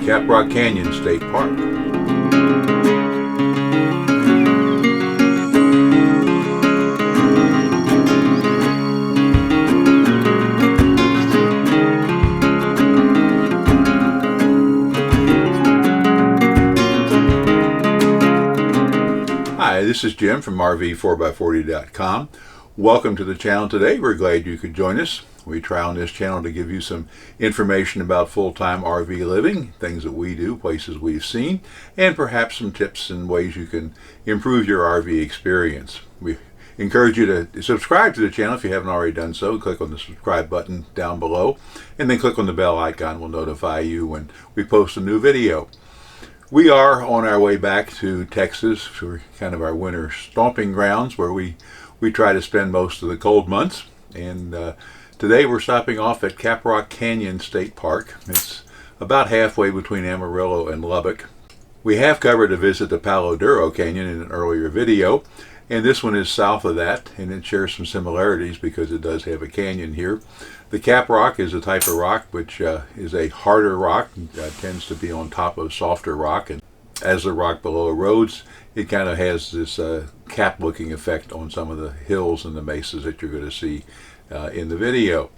Caprock Canyon State Park. Hi, this is Jim from RV4x40.com. Welcome to the channel today. We're glad you could join us. We try on this channel to give you some information about full-time RV living, things that we do, places we've seen, and perhaps some tips and ways you can improve your RV experience. We encourage you to subscribe to the channel if you haven't already done so. Click on the subscribe button down below, and then click on the bell icon. We'll notify you when we post a new video. We are on our way back to Texas for kind of our winter stomping grounds where we try to spend most of the cold months. And today we're stopping off at Caprock Canyon State Park. It's about halfway between Amarillo and Lubbock. We have covered a visit to Palo Duro Canyon in an earlier video, and this one is south of that, and it shares some similarities because it does have a canyon here. The Caprock is a type of rock which is a harder rock, tends to be on top of softer rock, and as the rock below erodes, it kind of has this cap-looking effect on some of the hills and the mesas that you're going to see in the video.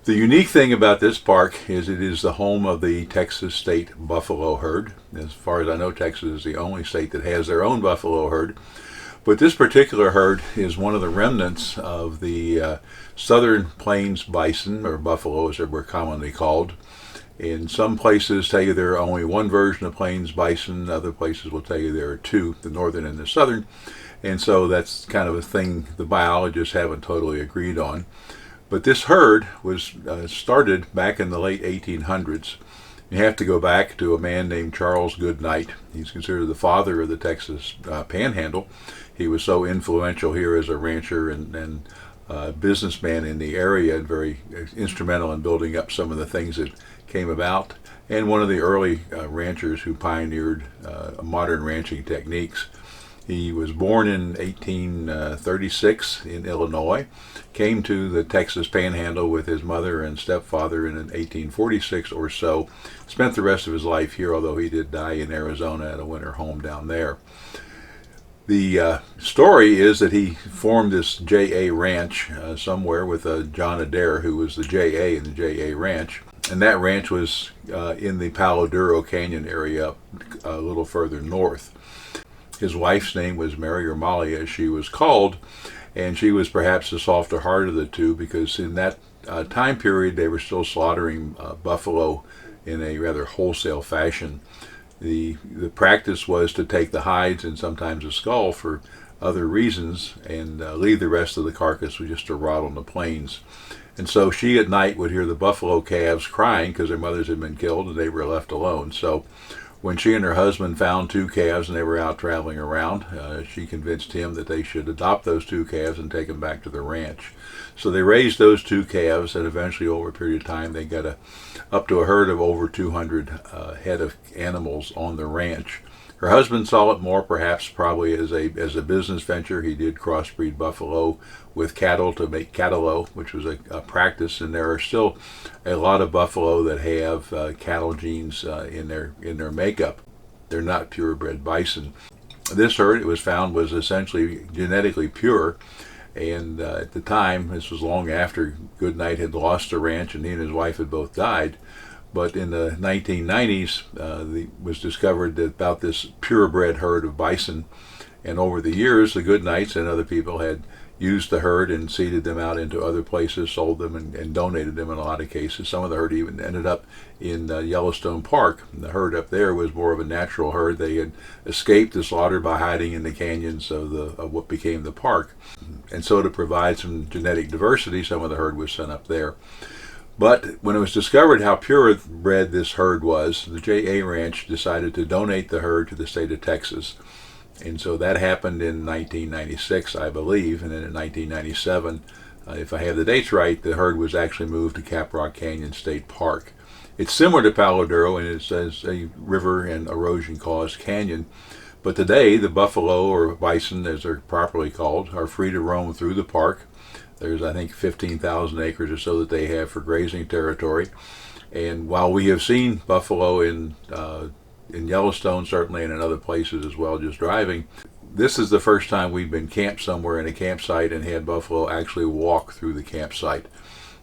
The unique thing about this park is it is the home of the Texas State Buffalo Herd. As far as I know, Texas is the only state that has their own buffalo herd. But this particular herd is one of the remnants of the southern plains bison, or buffalo as they were commonly called. In some places tell you there are only one version of plains bison, other places will tell you there are two, the northern and the southern. And so that's kind of a thing the biologists haven't totally agreed on. But this herd was started back in the late 1800s. You have to go back to a man named Charles Goodnight. He's considered the father of the Texas Panhandle. He was so influential here as a rancher and businessman in the area, and very instrumental in building up some of the things that came about, and one of the early ranchers who pioneered modern ranching techniques. He was born in 1836 in Illinois, came to the Texas Panhandle with his mother and stepfather in 1846 or so, spent the rest of his life here, although he did die in Arizona at a winter home down there. The story is that he formed this J.A. Ranch somewhere with John Adair, who was the J.A. in the J.A. Ranch. And that ranch was in the Palo Duro Canyon area a little further north. His wife's name was Mary, or Molly as she was called, and she was perhaps the softer heart of the two, because in that time period they were still slaughtering buffalo in a rather wholesale fashion. The practice was to take the hides and sometimes the skull for other reasons and leave the rest of the carcass just to rot on the plains. And so she at night would hear the buffalo calves crying because their mothers had been killed and they were left alone. So when she and her husband found two calves and they were out traveling around, she convinced him that they should adopt those two calves and take them back to the ranch. So they raised those two calves, and eventually over a period of time they got up to a herd of over 200 head of animals on the ranch. Her husband saw it more perhaps probably as a business venture. He did crossbreed buffalo with cattle to make cattle, which was a practice, and there are still a lot of buffalo that have cattle genes in their makeup. They're not purebred bison. This herd, it was found, was essentially genetically pure, and at the time, this was long after Goodnight had lost the ranch and he and his wife had both died. But in the 1990s, it was discovered that about this purebred herd of bison, and over the years, the Goodnights and other people had used the herd and seeded them out into other places, sold them, and donated them in a lot of cases. Some of the herd even ended up in Yellowstone Park. And the herd up there was more of a natural herd. They had escaped the slaughter by hiding in the canyons of what became the park. And so to provide some genetic diversity, some of the herd was sent up there. But when it was discovered how purebred this herd was, the J.A. Ranch decided to donate the herd to the state of Texas. And so that happened in 1996, I believe, and then in 1997, if I have the dates right, the herd was actually moved to Caprock Canyon State Park. It's similar to Palo Duro, and it says a river and erosion-caused canyon. But today, the buffalo, or bison as they're properly called, are free to roam through the park. There's, I think, 15,000 acres or so that they have for grazing territory. And while we have seen buffalo in Yellowstone, certainly, and in other places as well, just driving, this is the first time we've been camped somewhere in a campsite and had buffalo actually walk through the campsite.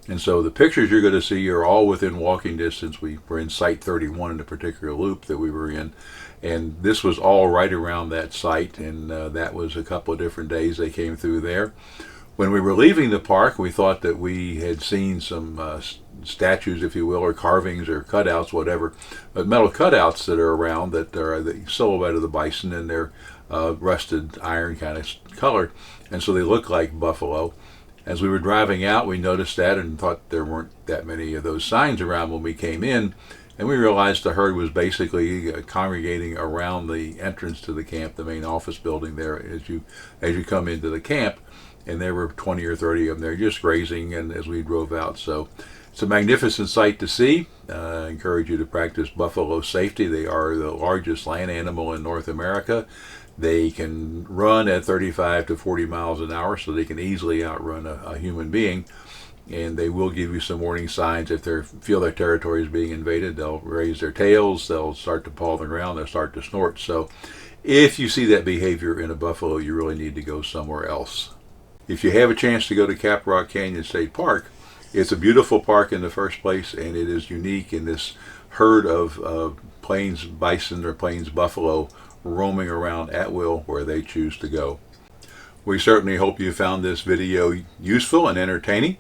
And so the pictures you're going to see are all within walking distance. We were in Site 31 in a particular loop that we were in, and this was all right around that site, and that was a couple of different days they came through there. When we were leaving the park, we thought that we had seen some statues, if you will, or carvings or cutouts, whatever, but metal cutouts that are around that are the silhouette of the bison, and they're rusted iron kind of color, and so they look like buffalo. As we were driving out, we noticed that and thought there weren't that many of those signs around when we came in, and we realized the herd was basically congregating around the entrance to the camp, the main office building there as you come into the camp, and there were 20 or 30 of them there just grazing, and as we drove out. So it's a magnificent sight to see. I encourage you to practice buffalo safety. They are the largest land animal in North America. They can run at 35 to 40 miles an hour, so they can easily outrun a human being. And they will give you some warning signs if they feel their territory is being invaded. They'll raise their tails, they'll start to paw the ground, they'll start to snort. So if you see that behavior in a buffalo, you really need to go somewhere else. If you have a chance to go to Caprock Canyon State Park, it's a beautiful park in the first place, and it is unique in this herd of plains bison or plains buffalo roaming around at will where they choose to go. We certainly hope you found this video useful and entertaining.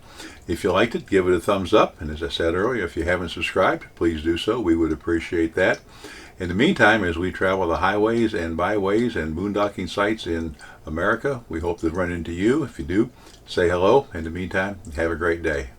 If you liked it, give it a thumbs up, and as I said earlier, if you haven't subscribed, please do so. We would appreciate that. In the meantime, as we travel the highways and byways and boondocking sites in America, we hope to run into you. If you do, say hello. In the meantime, have a great day.